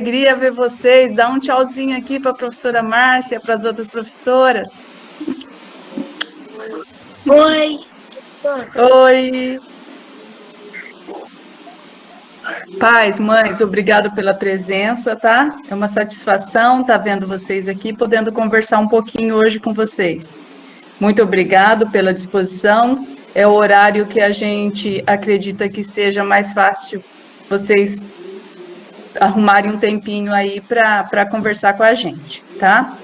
alegria ver vocês. Dá um tchauzinho aqui para a professora Márcia, para as outras professoras. Oi. Oi. Pais, mães, obrigado pela presença, tá? É uma satisfação estar vendo vocês aqui, podendo conversar um pouquinho hoje com vocês. Muito obrigado pela disposição. É o horário que a gente acredita que seja mais fácil vocês arrumarem um tempinho aí para conversar com a gente, tá?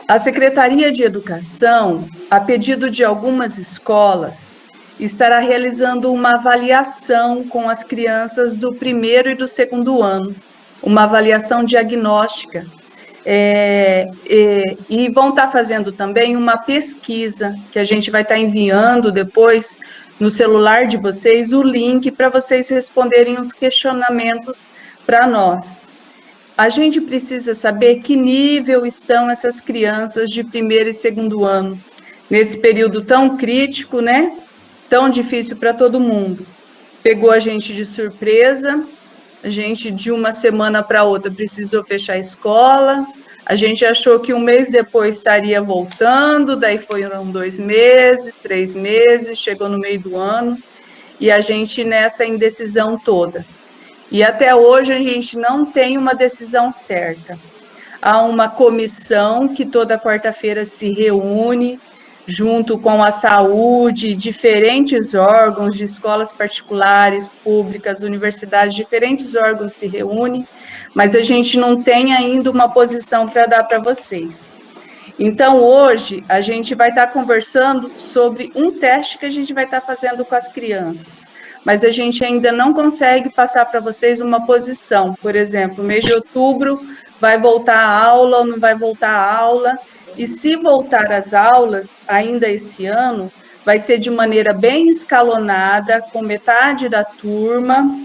A Secretaria de Educação, a pedido de algumas escolas, estará realizando uma avaliação com as crianças do primeiro e do segundo ano, uma avaliação diagnóstica. E vão estar fazendo também uma pesquisa, que a gente vai estar enviando depois no celular de vocês o link para vocês responderem os questionamentos para nós. A gente precisa saber que nível estão essas crianças de primeiro e segundo ano, nesse período tão crítico, né? Tão difícil para todo mundo. Pegou a gente de surpresa, a gente de uma semana para outra precisou fechar a escola, a gente achou que um mês depois estaria voltando, daí foram 2 meses, 3 meses, chegou no meio do ano, e a gente nessa indecisão toda. E até hoje a gente não tem uma decisão certa. Há uma comissão que toda quarta-feira se reúne, junto com a saúde, diferentes órgãos de escolas particulares, públicas, universidades, diferentes órgãos se reúnem, mas a gente não tem ainda uma posição para dar para vocês. Então, hoje, a gente vai estar conversando sobre um teste que a gente vai estar fazendo com as crianças, mas a gente ainda não consegue passar para vocês uma posição. Por exemplo, mês de outubro vai voltar a aula ou não vai voltar a aula, e se voltar às aulas ainda esse ano, vai ser de maneira bem escalonada, com metade da turma,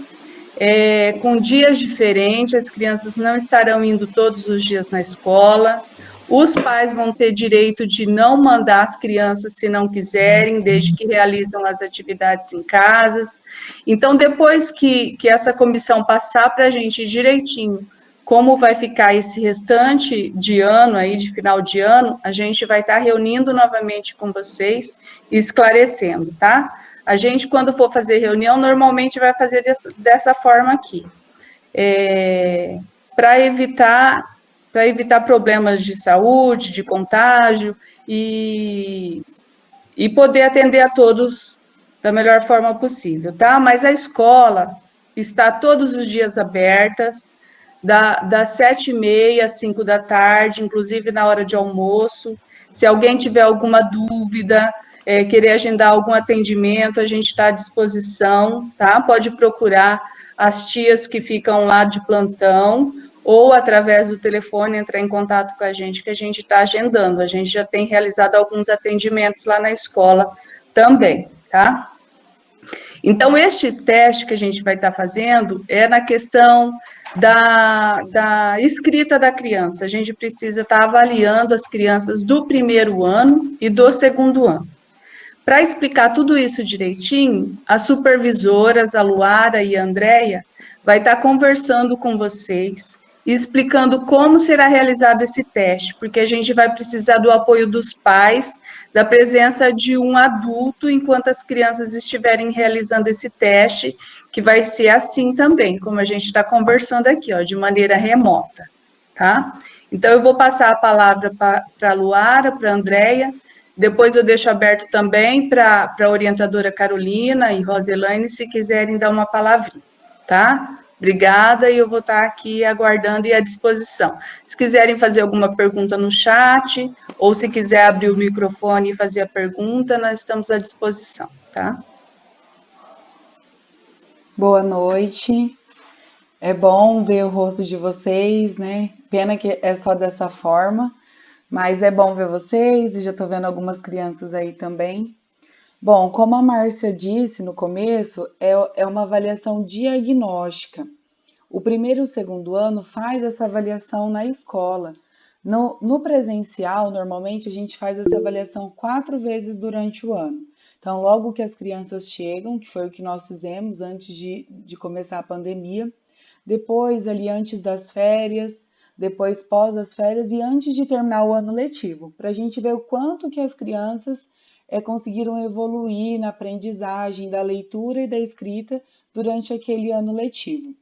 com dias diferentes, as crianças não estarão indo todos os dias na escola, os pais vão ter direito de não mandar as crianças se não quiserem, desde que realizam as atividades em casas. Então, depois que essa comissão passar para a gente direitinho como vai ficar esse restante de ano aí, de final de ano, a gente vai estar reunindo novamente com vocês e esclarecendo, tá? A gente, quando for fazer reunião, normalmente vai fazer dessa forma aqui, para evitar problemas de saúde, de contágio e poder atender a todos da melhor forma possível, tá? Mas a escola está todos os dias abertas, das 7h30 às 5 da tarde, inclusive na hora de almoço. Se alguém tiver alguma dúvida, querer agendar algum atendimento, a gente está à disposição, tá? Pode procurar as tias que ficam lá de plantão, ou através do telefone entrar em contato com a gente, que a gente está agendando. A gente já tem realizado alguns atendimentos lá na escola também, tá? Então, este teste que a gente vai estar fazendo é na questão da escrita da criança. A gente precisa estar avaliando as crianças do primeiro ano e do segundo ano. Para explicar tudo isso direitinho, as supervisoras, a Luara e a Andréia, vai estar conversando com vocês e explicando como será realizado esse teste, porque a gente vai precisar do apoio dos pais, da presença de um adulto enquanto as crianças estiverem realizando esse teste, que vai ser assim também, como a gente está conversando aqui, ó, de maneira remota, tá? Então, eu vou passar a palavra para a Luara, para a Andréia, depois eu deixo aberto também para a orientadora Carolina e Roselaine, se quiserem dar uma palavrinha, tá? Obrigada, e eu vou estar aqui aguardando e à disposição. Se quiserem fazer alguma pergunta no chat, ou se quiser abrir o microfone e fazer a pergunta, nós estamos à disposição, tá? Boa noite. É bom ver o rosto de vocês, né? Pena que é só dessa forma, mas é bom ver vocês e já tô vendo algumas crianças aí também. Bom, como a Márcia disse no começo, é uma avaliação diagnóstica. O primeiro e o segundo ano faz essa avaliação na escola. No presencial, normalmente a gente faz essa avaliação 4 vezes durante o ano. Então, logo que as crianças chegam, que foi o que nós fizemos antes de começar a pandemia, depois ali antes das férias, depois pós as férias e antes de terminar o ano letivo, para a gente ver o quanto que as crianças conseguiram evoluir na aprendizagem da leitura e da escrita durante aquele ano letivo.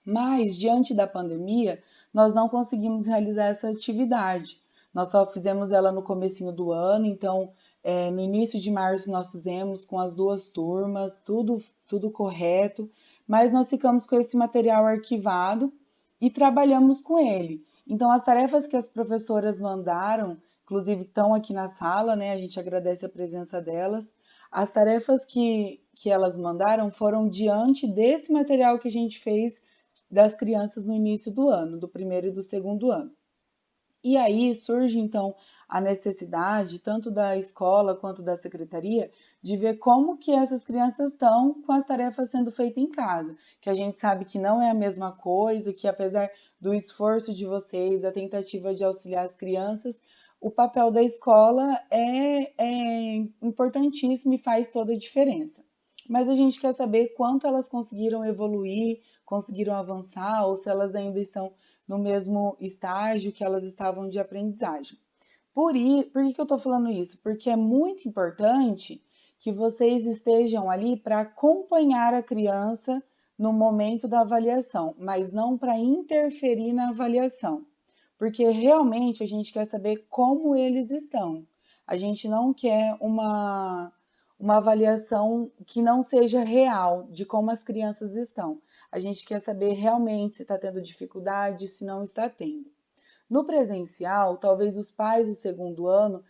Mas, diante da pandemia, nós não conseguimos realizar essa atividade. Nós só fizemos ela no comecinho do ano, então, no início de março nós fizemos com as 2 turmas, tudo correto, mas nós ficamos com esse material arquivado e trabalhamos com ele. Então, as tarefas que as professoras mandaram, inclusive estão aqui na sala, né? A gente agradece a presença delas. As tarefas que elas mandaram foram diante desse material que a gente fez das crianças no início do ano, do primeiro e do segundo ano. E aí surge então a necessidade, tanto da escola quanto da secretaria, de ver como que essas crianças estão com as tarefas sendo feitas em casa, que a gente sabe que não é a mesma coisa, que apesar do esforço de vocês, da tentativa de auxiliar as crianças, o papel da escola é importantíssimo e faz toda a diferença. Mas a gente quer saber quanto elas conseguiram evoluir, conseguiram avançar, ou se elas ainda estão no mesmo estágio que elas estavam de aprendizagem. Por que eu estou falando isso? Porque é muito importante que vocês estejam ali para acompanhar a criança no momento da avaliação, mas não para interferir na avaliação. Porque realmente a gente quer saber como eles estão. A gente não quer uma avaliação que não seja real de como as crianças estão. A gente quer saber realmente se está tendo dificuldade, se não está tendo. No presencial, talvez os pais do segundo ano,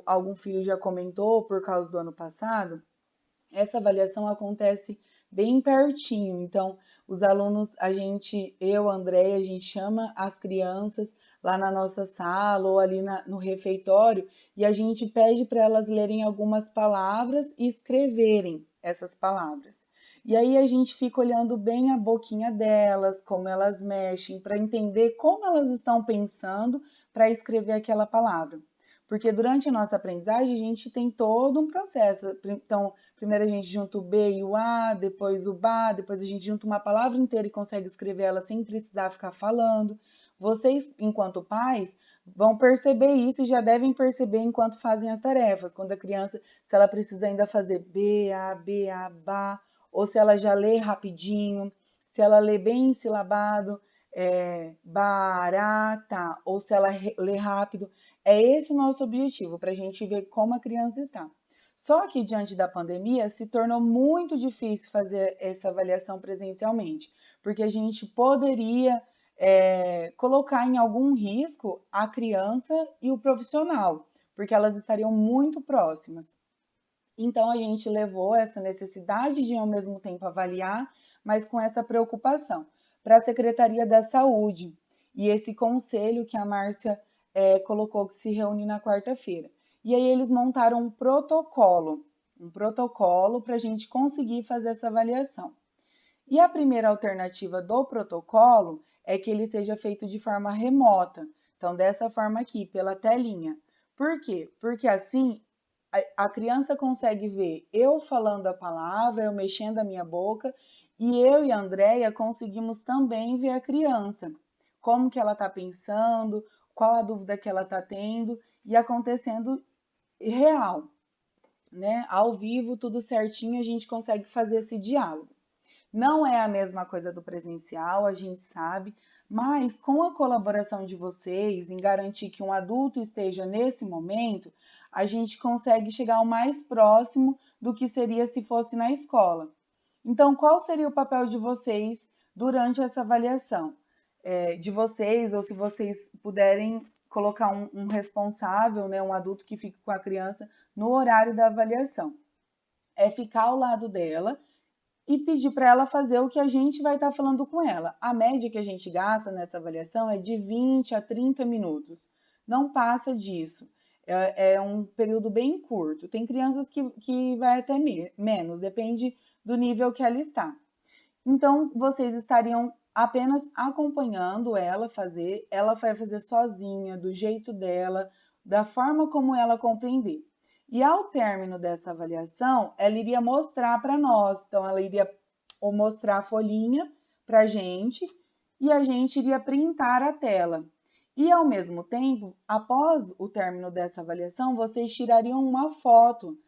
algum filho já comentou por causa do ano passado, essa avaliação acontece bem pertinho. Então, os alunos, eu, Andréia, a gente chama as crianças lá na nossa sala ou ali no refeitório e a gente pede para elas lerem algumas palavras e escreverem essas palavras. E aí a gente fica olhando bem a boquinha delas, como elas mexem, para entender como elas estão pensando para escrever aquela palavra. Porque durante a nossa aprendizagem a gente tem todo um processo. Então, primeiro a gente junta o B e o A, depois o BA, depois a gente junta uma palavra inteira e consegue escrever ela sem precisar ficar falando. Vocês, enquanto pais, vão perceber isso e já devem perceber enquanto fazem as tarefas. Quando a criança, se ela precisa ainda fazer B, A, BA, ou se ela já lê rapidinho, se ela lê bem silabado, barata, ou se ela lê rápido. É esse o nosso objetivo, para a gente ver como a criança está. Só que diante da pandemia se tornou muito difícil fazer essa avaliação presencialmente, porque a gente poderia colocar em algum risco a criança e o profissional, porque elas estariam muito próximas. Então a gente levou essa necessidade de ao mesmo tempo avaliar, mas com essa preocupação para a Secretaria da Saúde e esse conselho que a Márcia colocou que se reúne na quarta-feira. E aí eles montaram um protocolo para a gente conseguir fazer essa avaliação. E a primeira alternativa do protocolo é que ele seja feito de forma remota. Então, dessa forma aqui, pela telinha. Por quê? Porque assim a criança consegue ver eu falando a palavra, eu mexendo a minha boca, e eu e a Andréia conseguimos também ver a criança, como que ela está pensando, qual a dúvida que ela está tendo, e acontecendo real, né? Ao vivo, tudo certinho, a gente consegue fazer esse diálogo. Não é a mesma coisa do presencial, a gente sabe, mas com a colaboração de vocês em garantir que um adulto esteja nesse momento, a gente consegue chegar ao mais próximo do que seria se fosse na escola. Então, qual seria o papel de vocês durante essa avaliação? De vocês, ou se vocês puderem colocar um responsável, né, um adulto que fique com a criança no horário da avaliação. É ficar ao lado dela e pedir para ela fazer o que a gente vai estar falando com ela. A média que a gente gasta nessa avaliação é de 20 a 30 minutos. Não passa disso. É um período bem curto. Tem crianças que vai até menos, depende do nível que ela está. Então, vocês estariam apenas acompanhando ela vai fazer sozinha, do jeito dela, da forma como ela compreender. E ao término dessa avaliação, ela iria mostrar para nós. Então, ela iria mostrar a folhinha para a gente e a gente iria printar a tela. E, ao mesmo tempo, após o término dessa avaliação, vocês tirariam uma foto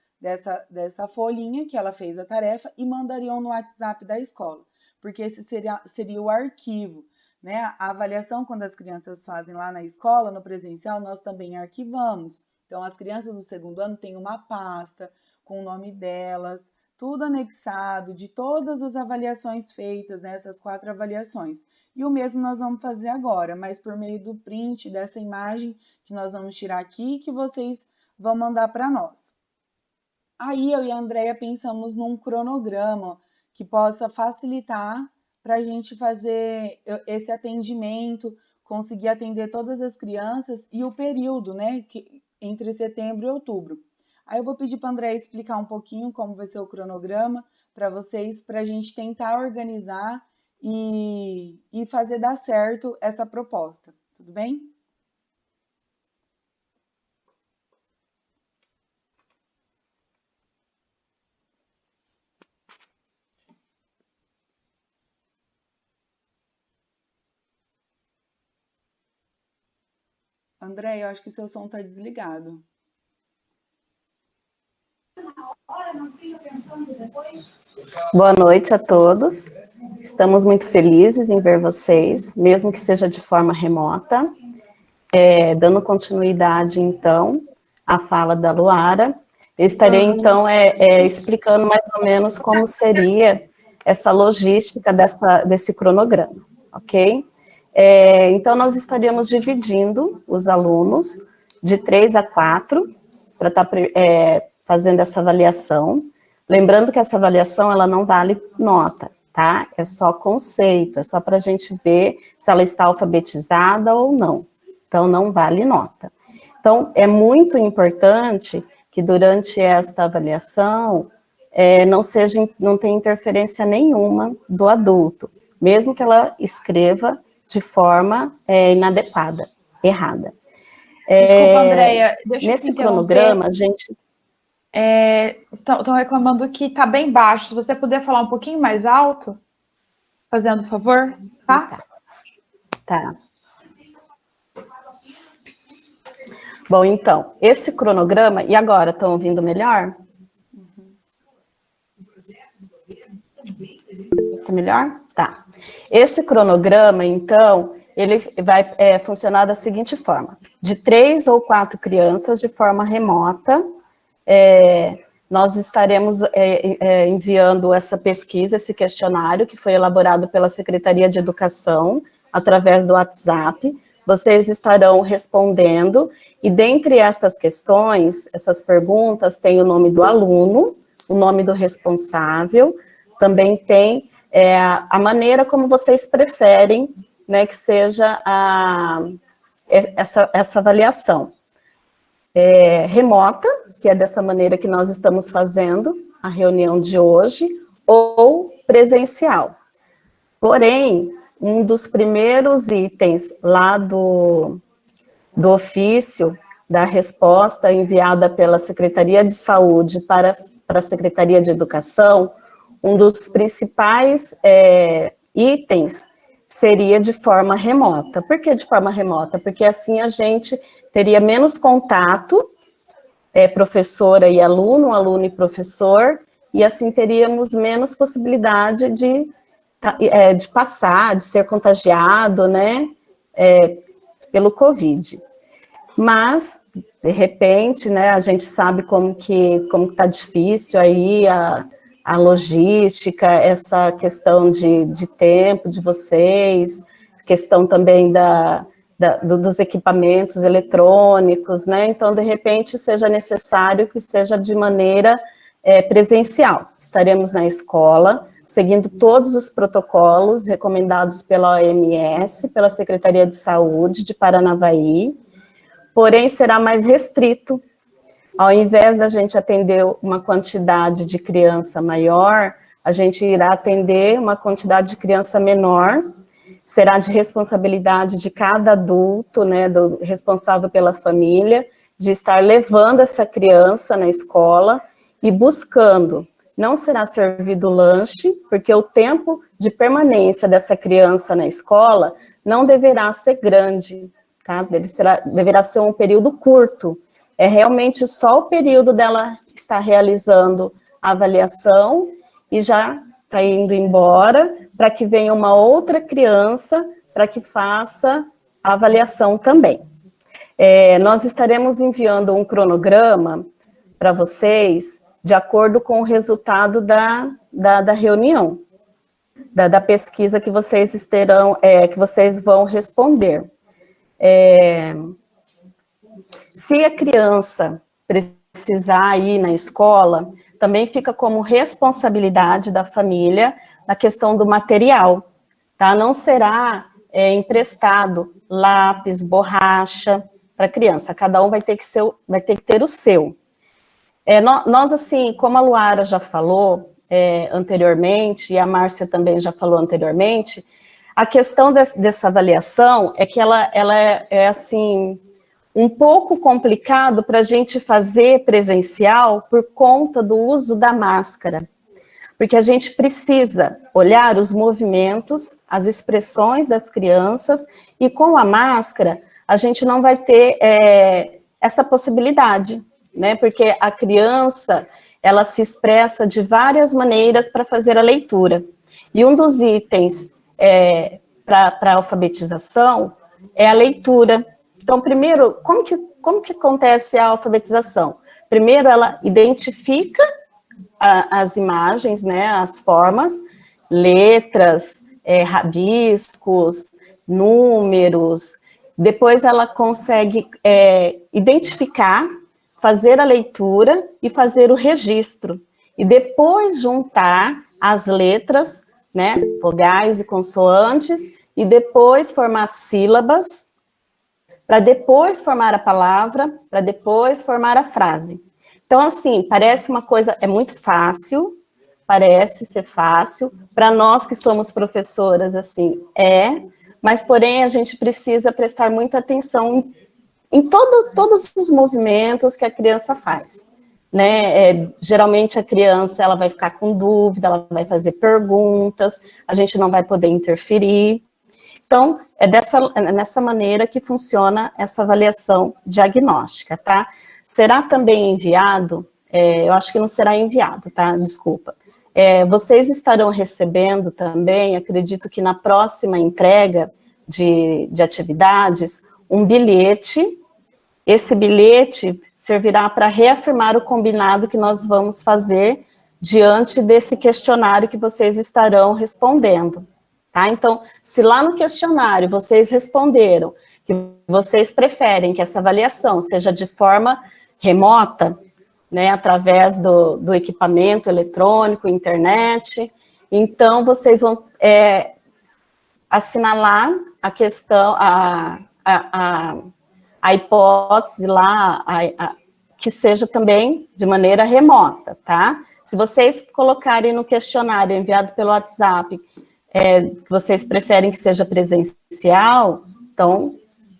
dessa folhinha que ela fez a tarefa e mandariam no WhatsApp da escola, porque esse seria o arquivo, né? A avaliação, quando as crianças fazem lá na escola, no presencial, nós também arquivamos. Então, as crianças do segundo ano têm uma pasta com o nome delas, tudo anexado de todas as avaliações feitas, né? Essas 4 avaliações. E o mesmo nós vamos fazer agora, mas por meio do print dessa imagem que nós vamos tirar aqui, que vocês vão mandar para nós. Aí eu e a Andrea pensamos num cronograma que possa facilitar para a gente fazer esse atendimento, conseguir atender todas as crianças e o período, né, entre setembro e outubro. Aí eu vou pedir para a Andrea explicar um pouquinho como vai ser o cronograma para vocês, para a gente tentar organizar e fazer dar certo essa proposta. Tudo bem? André, eu acho que seu som está desligado. Boa noite a todos. Estamos muito felizes em ver vocês, mesmo que seja de forma remota. Dando continuidade, então, à fala da Luara, eu estarei, então, explicando mais ou menos como seria essa logística desse cronograma, ok? Então, nós estaríamos dividindo os alunos de 3 a 4 para estar fazendo essa avaliação. Lembrando que essa avaliação, ela não vale nota, tá? É só conceito, é só para a gente ver se ela está alfabetizada ou não. Então, não vale nota. Então, é muito importante que durante esta avaliação não tenha interferência nenhuma do adulto, mesmo que ela escreva de forma inadequada, errada. Desculpa, Andréia, deixa nesse eu cronograma, a gente... Estão reclamando que está bem baixo. Se você puder falar um pouquinho mais alto, fazendo favor, tá? Tá. Bom, então, esse cronograma... E agora, estão ouvindo melhor? Tá melhor? Tá. Esse cronograma, então, ele vai funcionar da seguinte forma. De 3 ou 4 crianças de forma remota, nós estaremos enviando essa pesquisa, esse questionário, que foi elaborado pela Secretaria de Educação, através do WhatsApp. Vocês estarão respondendo, e dentre estas questões, essas perguntas, tem o nome do aluno, o nome do responsável, também tem a maneira como vocês preferem, né, que seja essa avaliação. Remota, que é dessa maneira que nós estamos fazendo a reunião de hoje, ou presencial. Porém, um dos primeiros itens lá do ofício da resposta enviada pela Secretaria de Saúde para a Secretaria de Educação, um dos principais itens seria de forma remota. Por que de forma remota? Porque assim a gente teria menos contato, professora e aluno, aluno e professor, e assim teríamos menos possibilidade de passar, de ser contagiado, né, pelo Covid. Mas, de repente, né, a gente sabe como que está difícil aí a logística, essa questão de tempo de vocês, questão também dos equipamentos eletrônicos, né? Então, de repente, seja necessário que seja de maneira presencial. Estaremos na escola, seguindo todos os protocolos recomendados pela OMS, pela Secretaria de Saúde de Paranavaí, porém, será mais restrito. Ao invés da gente atender uma quantidade de criança maior, a gente irá atender uma quantidade de criança menor, será de responsabilidade de cada adulto, né, responsável pela família, de estar levando essa criança na escola e buscando. Não será servido lanche, porque o tempo de permanência dessa criança na escola não deverá ser grande, tá? Deverá ser um período curto. É realmente só o período dela estar realizando a avaliação e já está indo embora, para que venha uma outra criança para que faça a avaliação também. Nós estaremos enviando um cronograma para vocês, de acordo com o resultado da reunião, da pesquisa que vocês terão, que vocês vão responder. Se a criança precisar ir na escola, também fica como responsabilidade da família na questão do material, tá? Não será emprestado lápis, borracha para a criança, cada um vai ter que ter o seu. Nós, assim, como a Luara já falou anteriormente, e a Márcia também já falou anteriormente, a questão dessa avaliação é que ela é assim, um pouco complicado para a gente fazer presencial por conta do uso da máscara, porque a gente precisa olhar os movimentos, as expressões das crianças, e com a máscara a gente não vai ter essa possibilidade, né? Porque a criança, ela se expressa de várias maneiras para fazer a leitura. E um dos itens para a alfabetização é a leitura. Então, primeiro, como que acontece a alfabetização? Primeiro, ela identifica as imagens, né, as formas, letras, rabiscos, números. Depois, ela consegue identificar, fazer a leitura e fazer o registro. E depois juntar as letras, né, vogais e consoantes, e depois formar sílabas, para depois formar a palavra, para depois formar a frase. Então, assim, parece uma coisa, é muito fácil, parece ser fácil, para nós que somos professoras, assim, mas, porém, a gente precisa prestar muita atenção em todos os movimentos que a criança faz, né? Geralmente, a criança, ela vai ficar com dúvida, ela vai fazer perguntas, a gente não vai poder interferir. Então, é nessa maneira que funciona essa avaliação diagnóstica, tá? Será também enviado, eu acho que não será enviado, tá? Desculpa. Vocês estarão recebendo também, acredito que na próxima entrega de atividades, um bilhete. Esse bilhete servirá para reafirmar o combinado que nós vamos fazer diante desse questionário que vocês estarão respondendo. Tá? Então, se lá no questionário vocês responderam que vocês preferem que essa avaliação seja de forma remota, né, através do equipamento eletrônico, internet, então vocês vão assinalar a questão, a hipótese lá, que seja também de maneira remota, tá? Se vocês colocarem no questionário enviado pelo WhatsApp, que vocês preferem que seja presencial, então,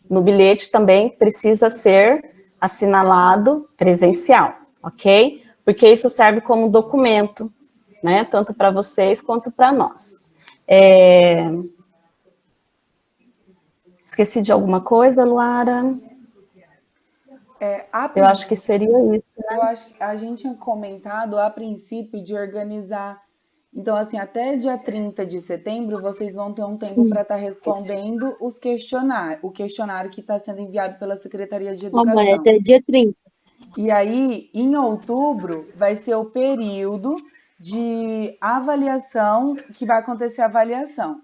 no bilhete também precisa ser assinalado presencial, ok? Porque isso serve como documento, né, tanto para vocês quanto para nós. Esqueci de alguma coisa, Luara? Eu acho que seria isso, né? Eu acho que a gente tinha comentado, a princípio, de organizar. Então, assim, até dia 30 de setembro, vocês vão ter um tempo para estar respondendo o questionário que está sendo enviado pela Secretaria de Educação. Até dia 30. E aí, em outubro, vai ser o período de avaliação, que vai acontecer a avaliação.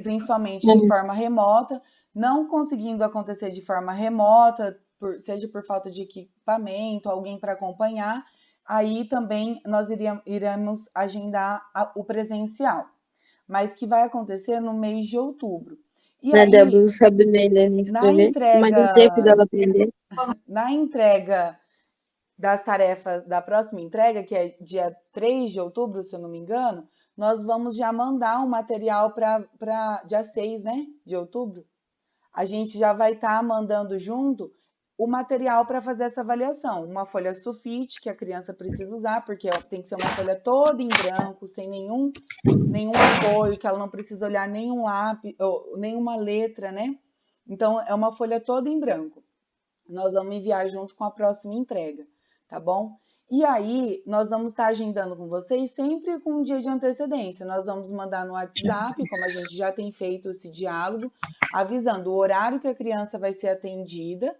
Principalmente de forma remota, não conseguindo acontecer de forma remota, seja por falta de equipamento, alguém para acompanhar, aí também nós iremos agendar o presencial, mas que vai acontecer no mês de outubro. E aí, Débora não sabe nem ler nem escrever, mas no tempo dela aprender. Na entrega das tarefas da próxima entrega, que é dia 3 de outubro, se eu não me engano, nós vamos já mandar um material para dia 6, né, de outubro. A gente já vai estar mandando junto o material para fazer essa avaliação. Uma folha sulfite, que a criança precisa usar, porque tem que ser uma folha toda em branco, sem nenhum apoio, que ela não precisa olhar nenhum lápis, ou nenhuma letra, né? Então, é uma folha toda em branco. Nós vamos enviar junto com a próxima entrega, tá bom? E aí, nós vamos estar agendando com vocês sempre com um dia de antecedência. Nós vamos mandar no WhatsApp, como a gente já tem feito esse diálogo, avisando o horário que a criança vai ser atendida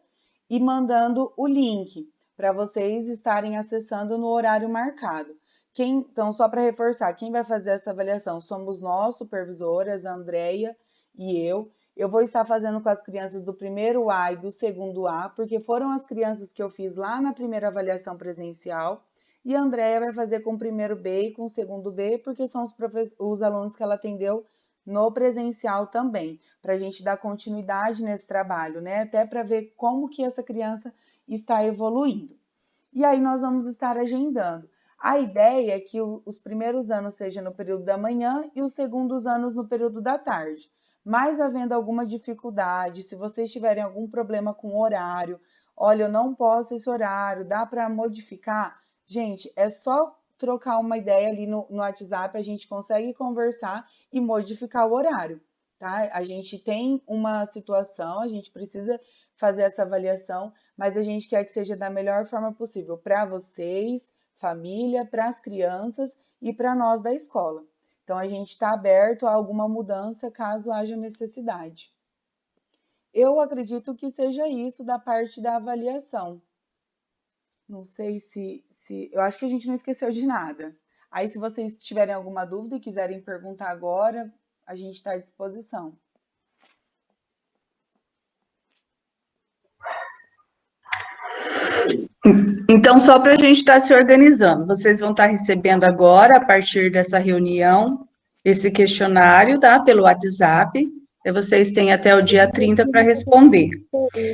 e mandando o link para vocês estarem acessando no horário marcado. Então, só para reforçar, quem vai fazer essa avaliação somos nós, supervisoras, a Andréia e eu. Eu vou estar fazendo com as crianças do primeiro A e do segundo A, porque foram as crianças que eu fiz lá na primeira avaliação presencial. E a Andréia vai fazer com o primeiro B e com o segundo B, porque são os alunos que ela atendeu no presencial também, para a gente dar continuidade nesse trabalho, né? Até para ver como que essa criança está evoluindo. E aí nós vamos estar agendando. A ideia é que os primeiros anos sejam no período da manhã e os segundos anos no período da tarde. Mas havendo alguma dificuldade, se vocês tiverem algum problema com o horário, olha, eu não posso esse horário, dá para modificar? Gente, é só trocar uma ideia ali no WhatsApp, a gente consegue conversar e modificar o horário, tá? A gente tem uma situação, a gente precisa fazer essa avaliação, mas a gente quer que seja da melhor forma possível para vocês, família, para as crianças e para nós da escola. Então, a gente está aberto a alguma mudança caso haja necessidade. Eu acredito que seja isso da parte da avaliação. Não sei se... Eu acho que a gente não esqueceu de nada. Aí, se vocês tiverem alguma dúvida e quiserem perguntar agora, a gente está à disposição. Então, só para a gente estar se organizando, vocês vão estar recebendo agora, a partir dessa reunião, esse questionário, tá? Pelo WhatsApp. E vocês têm até o dia 30 para responder.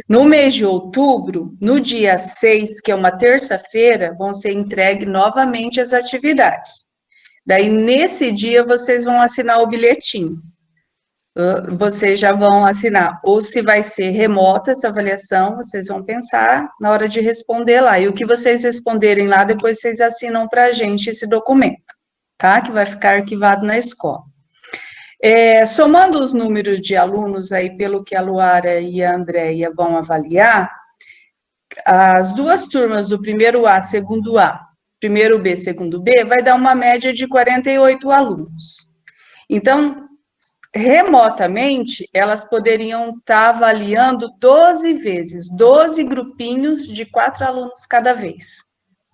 No mês de outubro, no dia 6, que é uma terça-feira, vão ser entregues novamente as atividades. Daí, nesse dia, vocês vão assinar o bilhetinho. Vocês já vão assinar, ou se vai ser remota essa avaliação, vocês vão pensar na hora de responder lá. E o que vocês responderem lá, depois vocês assinam para a gente esse documento, tá? Que vai ficar arquivado na escola. Somando os números de alunos aí, pelo que a Luara e a Andréia vão avaliar, as duas turmas do primeiro A, segundo A, primeiro B, segundo B, vai dar uma média de 48 alunos. Então, remotamente, elas poderiam estar avaliando 12 vezes, 12 grupinhos de 4 alunos cada vez,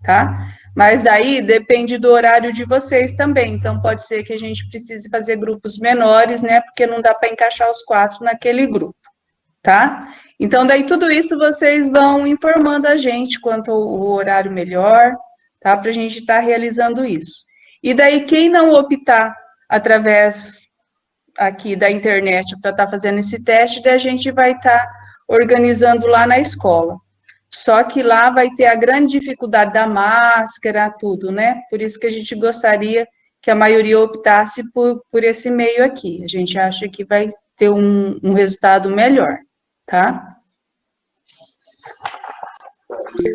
tá? Mas daí depende do horário de vocês também, então pode ser que a gente precise fazer grupos menores, né? Porque não dá para encaixar os 4 naquele grupo, tá? Então, daí tudo isso vocês vão informando a gente quanto o horário melhor, tá? Para a gente estar realizando isso. E daí, quem não optar através aqui da internet para estar fazendo esse teste, daí a gente vai estar organizando lá na escola. Só que lá vai ter a grande dificuldade da máscara, tudo, né? Por isso que a gente gostaria que a maioria optasse por esse meio aqui. A gente acha que vai ter um resultado melhor, tá?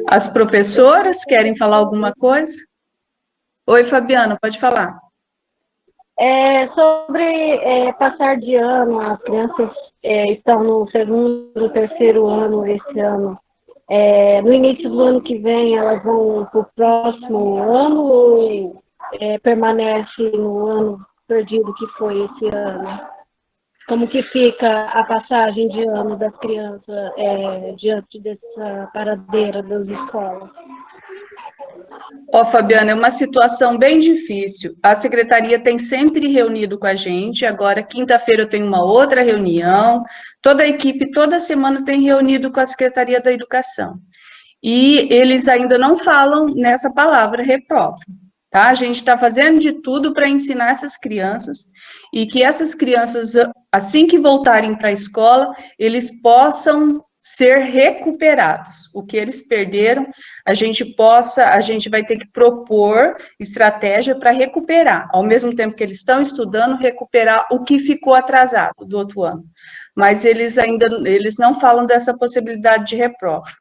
As professoras querem falar alguma coisa? Oi, Fabiana, pode falar. Sobre passar de ano, as crianças estão no segundo, terceiro ano esse ano. No início do ano que vem, elas vão para o próximo ano ou permanece no ano perdido que foi esse ano? Como que fica a passagem de ano das crianças diante dessa paradeira das escolas? Fabiana, é uma situação bem difícil. A secretaria tem sempre reunido com a gente, agora quinta-feira eu tenho uma outra reunião, toda a equipe toda semana tem reunido com a Secretaria da Educação. E eles ainda não falam nessa palavra reprova, tá? A gente está fazendo de tudo para ensinar essas crianças e que essas crianças, assim que voltarem para a escola, eles possam ser recuperados. O que eles perderam, a gente vai ter que propor estratégia para recuperar, ao mesmo tempo que eles estão estudando, recuperar o que ficou atrasado do outro ano. Mas eles não falam dessa possibilidade de reprova.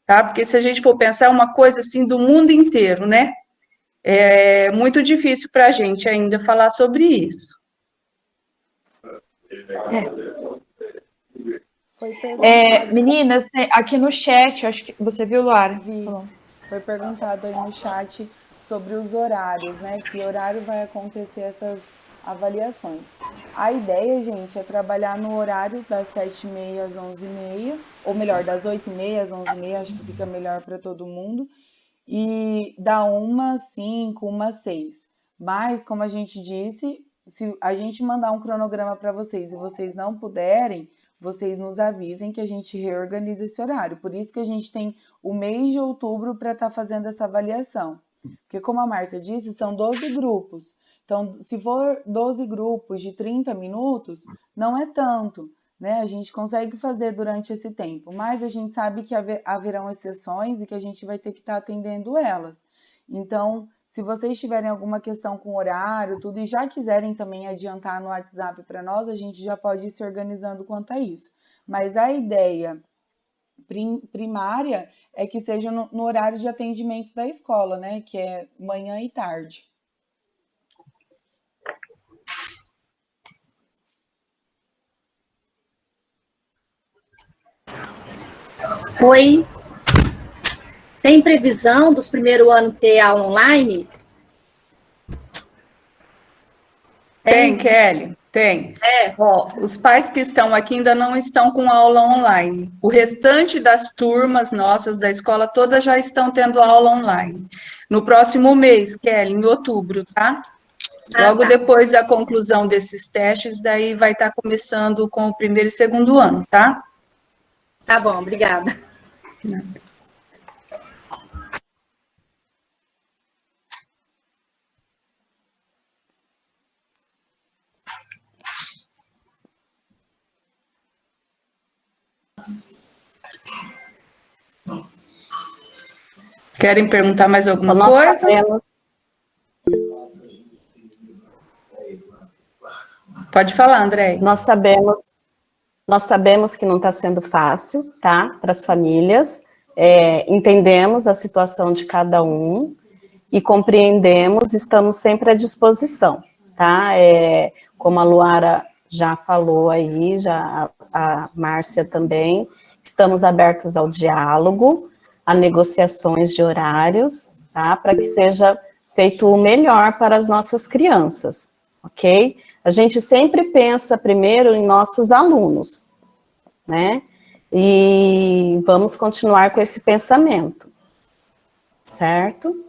tá? Porque se a gente for pensar, é uma coisa assim do mundo inteiro, né? É muito difícil para a gente ainda falar sobre isso. Foi perguntado. Meninas, aqui no chat, acho que você viu, Lara? Vi. Falou. Foi perguntado aí no chat sobre os horários, né? Que horário vai acontecer essas avaliações. A ideia, gente, é trabalhar no horário das 7h30 às 11h30, ou melhor, das 8h30 às 11h30, acho que fica melhor para todo mundo, e da 1 às 5, 1 às 6. Mas, como a gente disse, se a gente mandar um cronograma para vocês e vocês não puderem, vocês nos avisem que a gente reorganiza esse horário. Por isso que a gente tem o mês de outubro para estar fazendo essa avaliação. Porque, como a Márcia disse, são 12 grupos. Então, se for 12 grupos de 30 minutos, não é tanto, né? A gente consegue fazer durante esse tempo, mas a gente sabe que haverão exceções e que a gente vai ter que estar atendendo elas. Então, se vocês tiverem alguma questão com horário, tudo, e já quiserem também adiantar no WhatsApp para nós, a gente já pode ir se organizando quanto a isso. Mas a ideia primária é que seja no horário de atendimento da escola, né? Que é manhã e tarde. Oi. Tem previsão dos primeiros anos ter aula online? Tem, Kelly, tem. Ó, os pais que estão aqui ainda não estão com aula online. O restante das turmas nossas da escola todas já estão tendo aula online. No próximo mês, Kelly, em outubro, tá? Logo depois da conclusão desses testes, daí vai estar começando com o primeiro e segundo ano, tá? Tá bom, obrigada. Querem perguntar mais alguma Nós coisa? sabemos, Pode falar, André. nós sabemos que não está sendo fácil, tá? Para as famílias. Entendemos a situação de cada um e compreendemos, estamos sempre à disposição, tá? Como a Luara já falou aí, já a Márcia também, estamos abertos ao diálogo, a negociações de horários, tá? Para que seja feito o melhor para as nossas crianças, ok? A gente sempre pensa primeiro em nossos alunos, né? E vamos continuar com esse pensamento, certo?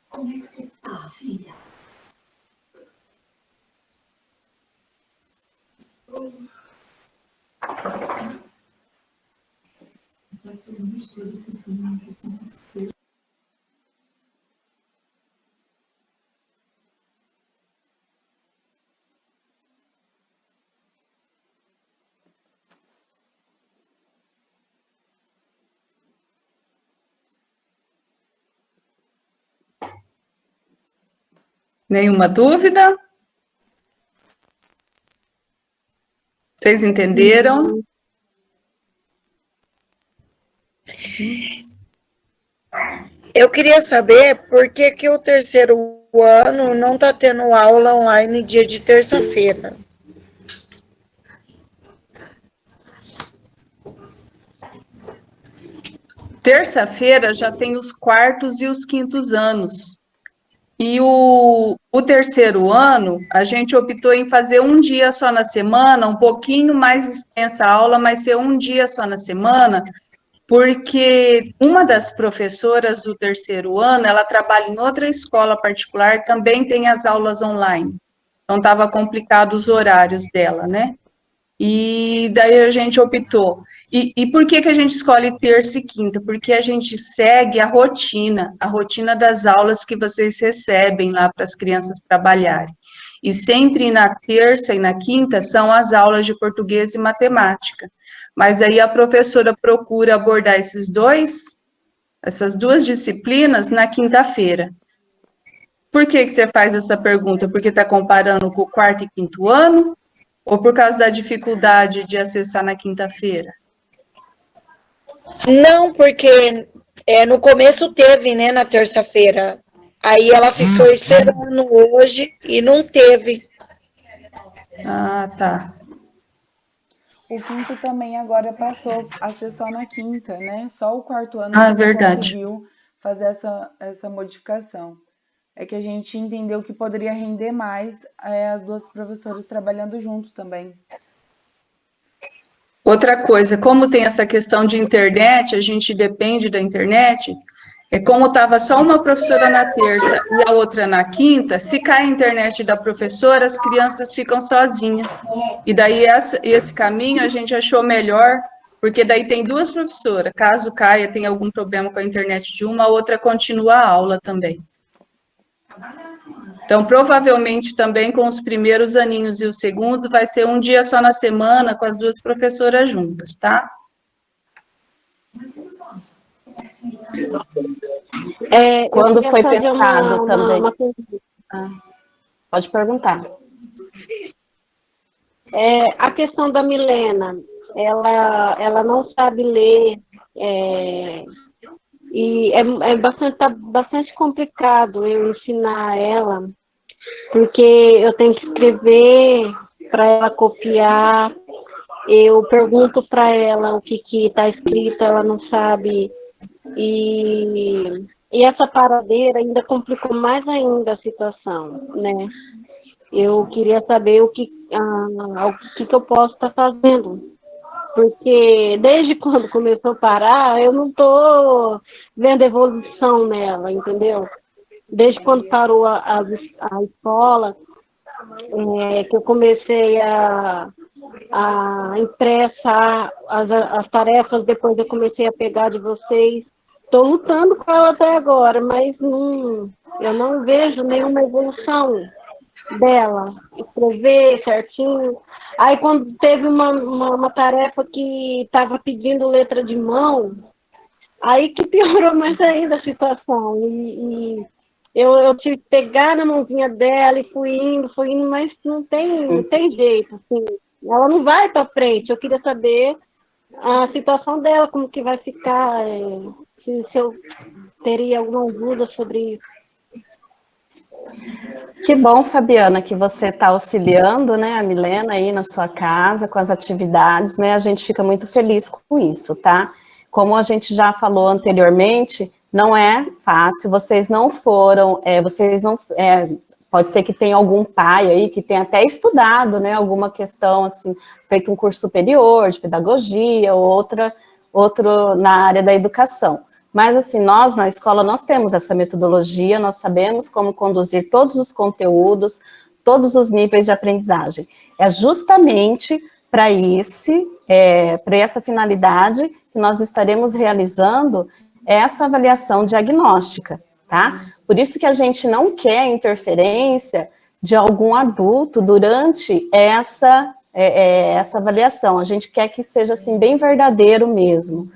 Como é que você tá, filha? Nenhuma dúvida? Vocês entenderam? Eu queria saber por que que o terceiro ano não está tendo aula online dia de terça-feira. Terça-feira já tem os quartos e os quintos anos. E o terceiro ano, a gente optou em fazer um dia só na semana, um pouquinho mais extensa a aula, mas ser um dia só na semana, porque uma das professoras do terceiro ano, ela trabalha em outra escola particular, também tem as aulas online. Então, estava complicado os horários dela, né? E daí a gente optou. E por que que a gente escolhe terça e quinta? Porque a gente segue a rotina das aulas que vocês recebem lá para as crianças trabalharem. E sempre na terça e na quinta são as aulas de português e matemática. Mas aí a professora procura abordar essas duas disciplinas na quinta-feira. Por que que você faz essa pergunta? Porque está comparando com o quarto e quinto ano? Ou por causa da dificuldade de acessar na quinta-feira? Não, porque no começo teve, né, na terça-feira. Aí ela ficou esperando hoje e não teve. Ah, tá. O quinto também agora passou a ser só na quinta, né? Só o quarto ano Ah, que não verdade. conseguiu fazer essa modificação. É que a gente entendeu que poderia render mais as duas professoras trabalhando junto também. Outra coisa, como tem essa questão de internet, a gente depende da internet, como estava só uma professora na terça e a outra na quinta, se cai a internet da professora, as crianças ficam sozinhas. E daí esse caminho a gente achou melhor, porque daí tem duas professoras, caso caia, tem algum problema com a internet de uma, a outra continua a aula também. Então, provavelmente também com os primeiros aninhos e os segundos, vai ser um dia só na semana com as duas professoras juntas, tá? Quando foi pensado também? Pode perguntar. A questão da Milena, ela não sabe ler, e tá bastante complicado eu ensinar ela, porque eu tenho que escrever para ela copiar, eu pergunto para ela o que está escrito, ela não sabe, e essa paradeira ainda complicou mais ainda a situação, né? Eu queria saber o que eu posso estar fazendo, porque desde quando começou a parar, eu não estou vendo evolução nela, entendeu? Desde quando parou a escola, que eu comecei a impressar as tarefas, depois eu comecei a pegar de vocês. Estou lutando com ela até agora, mas eu não vejo nenhuma evolução dela, escrever certinho. Aí quando teve uma tarefa que estava pedindo letra de mão, aí que piorou mais ainda a situação. E eu tive que pegar na mãozinha dela e fui indo, mas não tem jeito, assim. Ela não vai para frente. Eu queria saber a situação dela, como que vai ficar, se eu teria alguma dúvida sobre isso. Que bom, Fabiana, que você está auxiliando, né, a Milena aí na sua casa, com as atividades, né, a gente fica muito feliz com isso, tá? Como a gente já falou anteriormente, não é fácil, vocês não foram, pode ser que tenha algum pai aí que tenha até estudado, né, alguma questão, assim, feito um curso superior de pedagogia, ou outro na área da educação. Mas, assim, nós, na escola, nós temos essa metodologia, nós sabemos como conduzir todos os conteúdos, todos os níveis de aprendizagem. É justamente para essa finalidade que nós estaremos realizando essa avaliação diagnóstica, tá? Por isso que a gente não quer interferência de algum adulto durante essa avaliação. A gente quer que seja, assim, bem verdadeiro mesmo.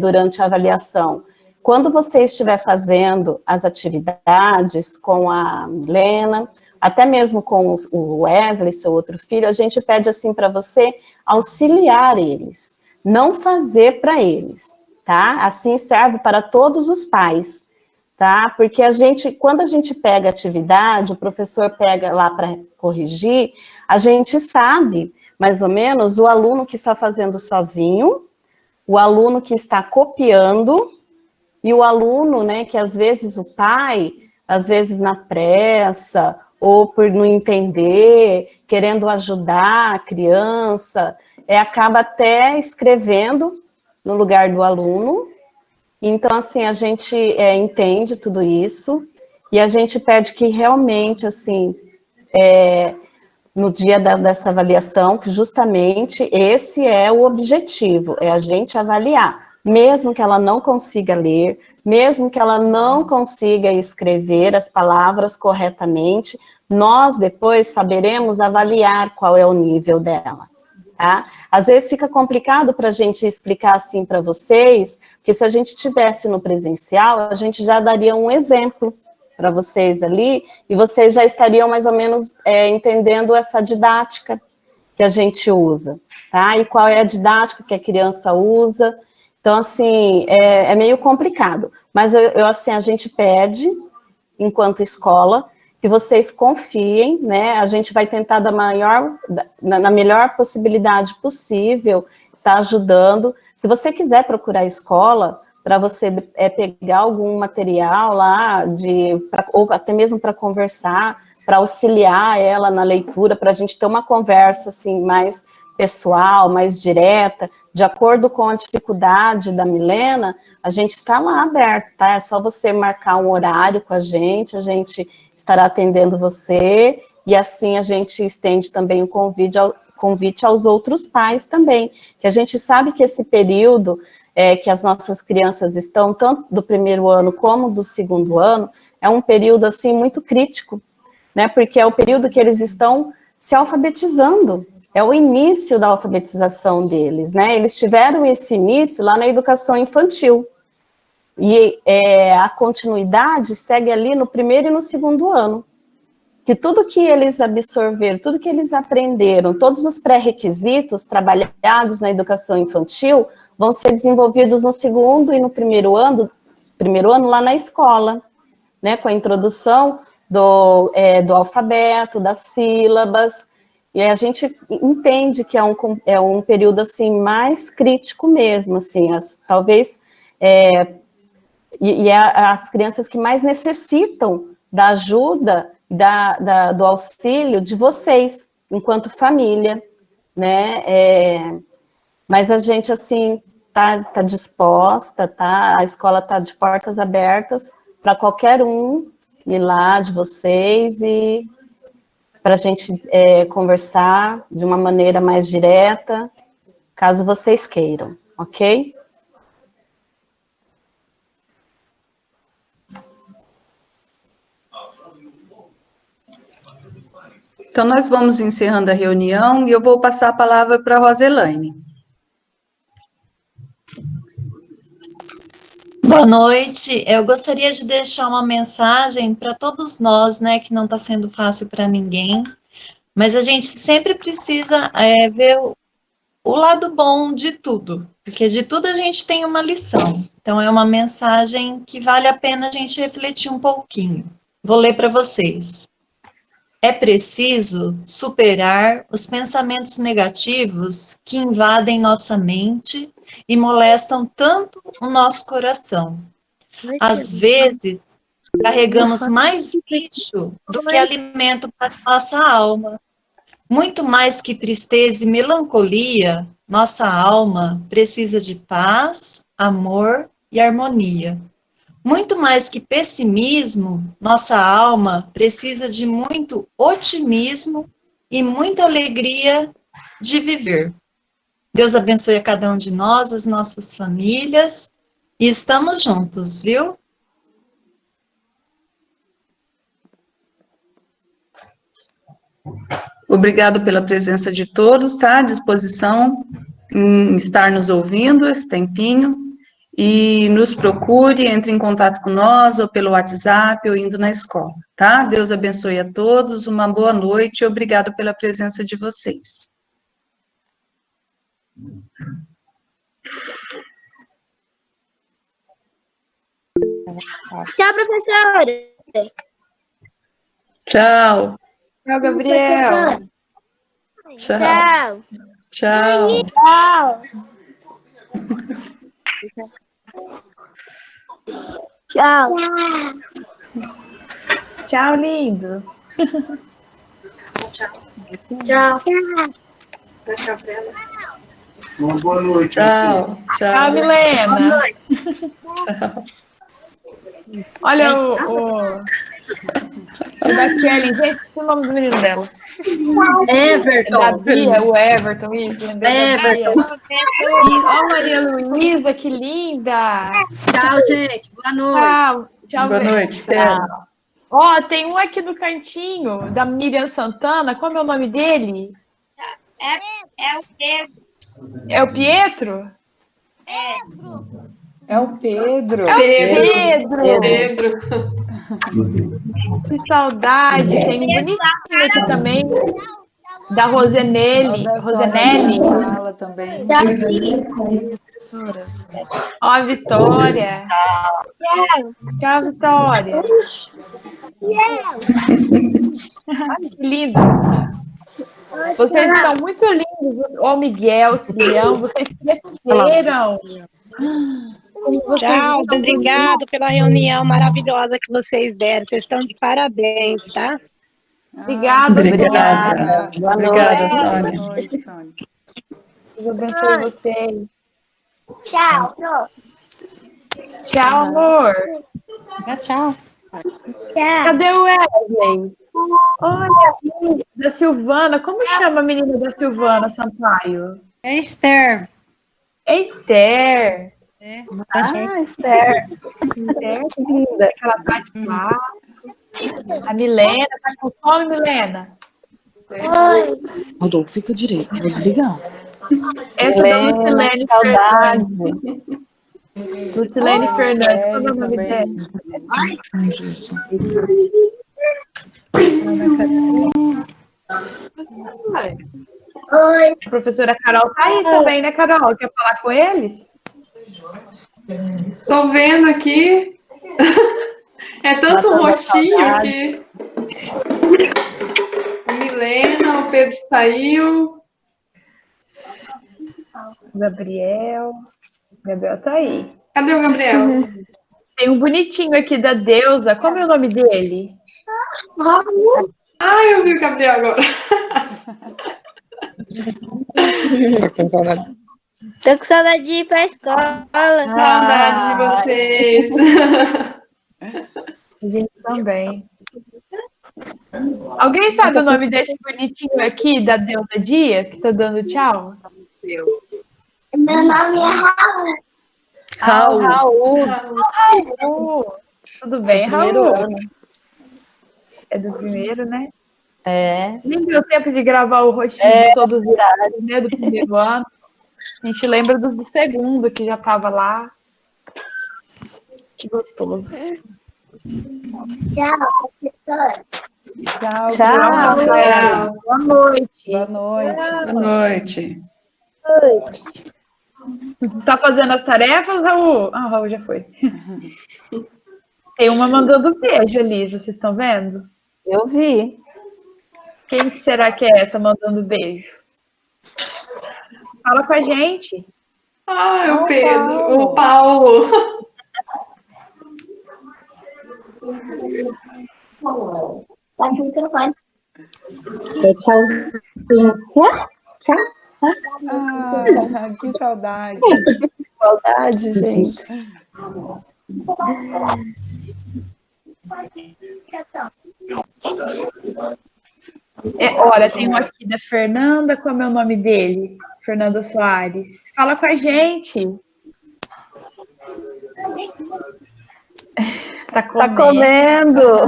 Durante a avaliação. Quando você estiver fazendo as atividades com a Milena, até mesmo com o Wesley, seu outro filho, a gente pede assim para você auxiliar eles, não fazer para eles, tá? Assim serve para todos os pais, tá? Porque quando a gente pega a atividade, o professor pega lá para corrigir, a gente sabe, mais ou menos, o aluno que está fazendo sozinho, o aluno que está copiando, e o aluno, né, que às vezes o pai, às vezes na pressa, ou por não entender, querendo ajudar a criança, acaba até escrevendo no lugar do aluno. Então, assim, a gente entende tudo isso, e a gente pede que realmente, assim, no dia dessa avaliação, que justamente esse é o objetivo, é a gente avaliar, mesmo que ela não consiga ler, mesmo que ela não consiga escrever as palavras corretamente, nós depois saberemos avaliar qual é o nível dela, tá? Às vezes fica complicado para a gente explicar assim para vocês, porque se a gente tivesse no presencial, a gente já daria um exemplo para vocês ali, e vocês já estariam mais ou menos entendendo essa didática. que a gente usa, tá? E qual é a didática que a criança usa. Então, assim, é meio complicado. Mas, assim, a gente pede, enquanto escola, que vocês confiem, né? A gente vai tentar na melhor possibilidade possível, tá ajudando. Se você quiser procurar a escola, para você pegar algum material lá, ou até mesmo para conversar, para auxiliar ela na leitura, para a gente ter uma conversa, assim, mais pessoal, mais direta, de acordo com a dificuldade da Milena, a gente está lá aberto, tá? É só você marcar um horário com a gente estará atendendo você, e assim a gente estende também o convite aos outros pais também, que a gente sabe que esse período que as nossas crianças estão, tanto do primeiro ano como do segundo ano, é um período, assim, muito crítico, né? Porque é o período que eles estão se alfabetizando, é o início da alfabetização deles, né? Eles tiveram esse início lá na educação infantil, e a continuidade segue ali no primeiro e no segundo ano, que tudo que eles absorveram, tudo que eles aprenderam, todos os pré-requisitos trabalhados na educação infantil vão ser desenvolvidos no segundo e no primeiro ano lá na escola, né? Com a introdução do alfabeto, das sílabas. E a gente entende que é um período, assim, mais crítico mesmo, assim, talvez, as crianças que mais necessitam da ajuda, do auxílio de vocês, enquanto família, né, mas a gente, assim, tá disposta, tá, a escola tá de portas abertas para qualquer um ir lá de vocês e para a gente conversar de uma maneira mais direta, caso vocês queiram, ok? Então, nós vamos encerrando a reunião e eu vou passar a palavra para a Roselaine. Boa noite. Eu gostaria de deixar uma mensagem para todos nós, né, que não está sendo fácil para ninguém, mas a gente sempre precisa ver o lado bom de tudo, porque de tudo a gente tem uma lição. Então, é uma mensagem que vale a pena a gente refletir um pouquinho. Vou ler para vocês. É preciso superar os pensamentos negativos que invadem nossa mente e molestam tanto o nosso coração. Às vezes, carregamos mais lixo do que alimento para nossa alma. Muito mais que tristeza e melancolia, nossa alma precisa de paz, amor e harmonia. Muito mais que pessimismo, nossa alma precisa de muito otimismo e muita alegria de viver. Deus abençoe a cada um de nós, as nossas famílias, e estamos juntos, viu? Obrigado pela presença de todos, tá? À disposição em estar nos ouvindo esse tempinho. E nos procure, entre em contato com nós, ou pelo WhatsApp, ou indo na escola, tá? Deus abençoe a todos, uma boa noite e obrigado pela presença de vocês. Tchau, professora. Tchau. Tchau, Gabriel. Tchau. Tchau. Tchau. Tchau. Tchau, lindo. Tchau. Tchau. Tchau, telas. Uma boa noite. Tchau. Tchau, Milena. Boa noite. Tchau. Olha o da Kelly, gente, o nome do menino dela. Everton. Da Bia, o Everton, isso, lembrei da Bia. Ó, Maria Luísa, que linda. Tchau, gente. Boa noite. Tchau, Boa noite. Tchau. Ó, tem um aqui no cantinho, da Miriam Santana. Qual é o nome dele? É o Pedro. É o Pietro? É o Pedro. Pedro. Que saudade. Tem um bonitinho aqui também. Da Rosenelli. Da Rosenelli. sala também. Ó, a Vitória. Tchau, Vitória. Que lindo. Vocês estão muito lindos. Ô, Miguel, Silhão, vocês cresceram. Tchau, obrigado pela reunião maravilhosa que vocês deram. Vocês estão de parabéns, tá? Obrigada, Obrigada. Boa Obrigada, noite. Sônia. Boa noite, Sônia. Deus abençoe vocês. Tchau, pronto. Tchau, amor. Tchau. Cadê o Wesley? Olha, da Silvana. Como chama a menina da Silvana Sampaio? É Esther. É Esther. Esther. Esther, Que linda. aquela parte lá. A Milena, tá com sono, Milena? Rodolfo, fica direito, vou desligar. Essa é da Lucilene saudade. Fernandes. Lucilene Fernandes, qual é o nome dela? Oi. A professora Carol tá aí também, né, Carol? Quer falar com eles? Tô vendo aqui. É tanto roxinho que. Milena, o Pedro saiu. Gabriel. Gabriel tá aí. Cadê o Gabriel? Tem um bonitinho aqui da Deusa. Como é o nome dele? Ah, eu vi o Gabriel agora. Tô com saudade de ir pra escola. Saudade de vocês. A gente também. Alguém sabe o nome desse bonitinho aqui, da Deusa Dias, que tá dando tchau? Meu nome é Raul. Raul. Raul. Tudo bem, Primeiro Raul? ano. É do primeiro, né? É. Nem deu tempo de gravar o rostinho de todos os anos, né? Do primeiro ano. A gente lembra do segundo, que já tava lá. Que gostoso. Tchau, professora. Tchau. Tchau. Rafael. Boa noite. Boa noite. Boa noite. Tá fazendo as tarefas, Raul? Ah, o Raul já foi. Tem uma mandando beijo ali, vocês estão vendo? Eu vi. Quem será que é essa mandando beijo? Fala com a gente. Ah, é o Pedro. O Paulo. Tá com o microfone. Tchau. Ah, que saudade. Saudade, gente. Olha, tem um aqui da Fernanda, qual é o nome dele? Fernanda Soares. Fala com a gente. Tá comendo.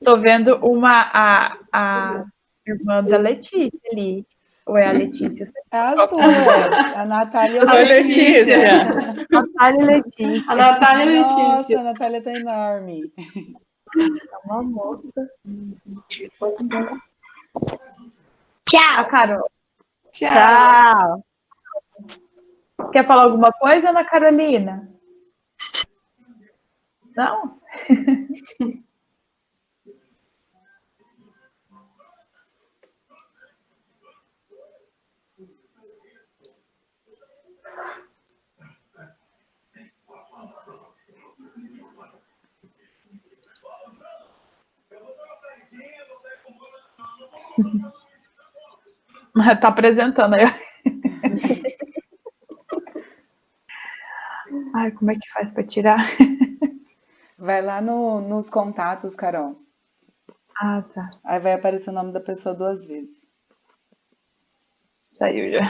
Tô vendo a irmã da Letícia ali. Ou é a Letícia? As duas. A Natália e a Letícia. Natália e Letícia. A Natália e a Letícia. Nossa, a Natália tá enorme. É uma moça. Tchau. Carol. Tchau. Quer falar alguma coisa, Ana Carolina? Não? Tá apresentando aí. Ai, como é que faz para tirar? Vai lá nos contatos, Carol. Ah, tá. Aí vai aparecer o nome da pessoa 2 vezes. Saiu já.